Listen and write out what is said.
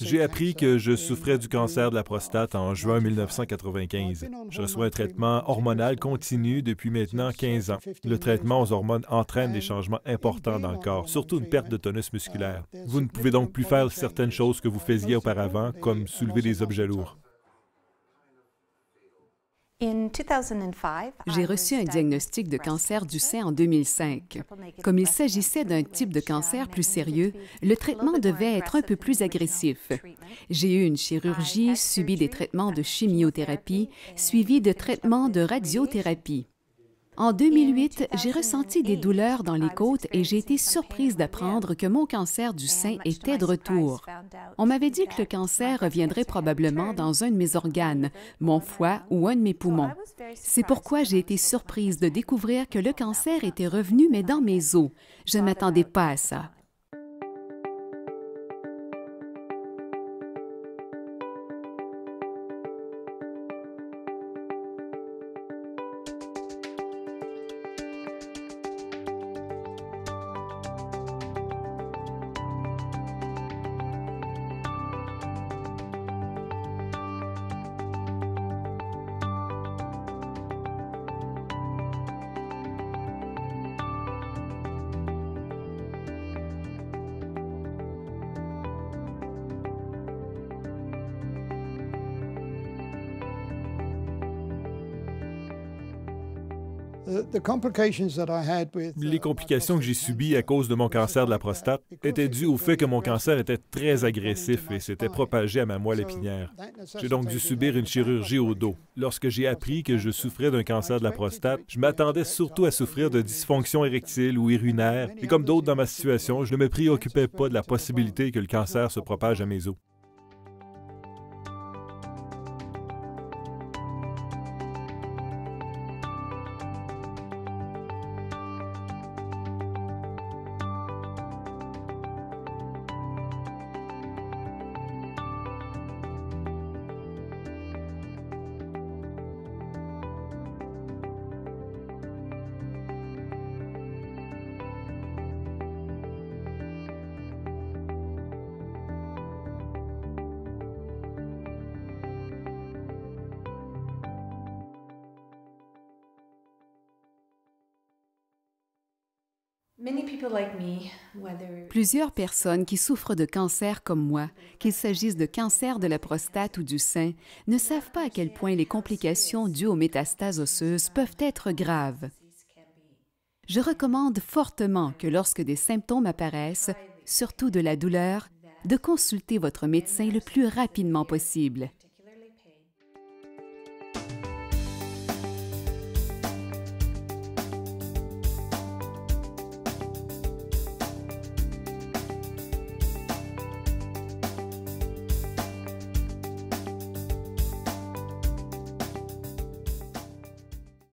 J'ai appris que je souffrais du cancer de la prostate en juin 1995. Je reçois un traitement hormonal continu depuis maintenant 15 ans. Le traitement aux hormones entraîne des changements importants dans le corps, surtout une perte de tonus musculaire. Vous ne pouvez donc plus faire certaines choses que vous faisiez auparavant, comme soulever des objets lourds. J'ai reçu un diagnostic de cancer du sein en 2005. Comme il s'agissait d'un type de cancer plus sérieux, le traitement devait être un peu plus agressif. J'ai eu une chirurgie, subi des traitements de chimiothérapie, suivis de traitements de radiothérapie. En 2008, j'ai ressenti des douleurs dans les côtes et j'ai été surprise d'apprendre que mon cancer du sein était de retour. On m'avait dit que le cancer reviendrait probablement dans un de mes organes, mon foie ou un de mes poumons. C'est pourquoi j'ai été surprise de découvrir que le cancer était revenu, mais dans mes os. Je ne m'attendais pas à ça. Les complications que j'ai subies à cause de mon cancer de la prostate étaient dues au fait que mon cancer était très agressif et s'était propagé à ma moelle épinière. J'ai donc dû subir une chirurgie au dos. Lorsque j'ai appris que je souffrais d'un cancer de la prostate, je m'attendais surtout à souffrir de dysfonction érectile ou urinaire, et comme d'autres dans ma situation, je ne me préoccupais pas de la possibilité que le cancer se propage à mes os. Plusieurs personnes qui souffrent de cancer comme moi, qu'il s'agisse de cancer de la prostate ou du sein, ne savent pas à quel point les complications dues aux métastases osseuses peuvent être graves. Je recommande fortement que lorsque des symptômes apparaissent, surtout de la douleur, de consulter votre médecin le plus rapidement possible.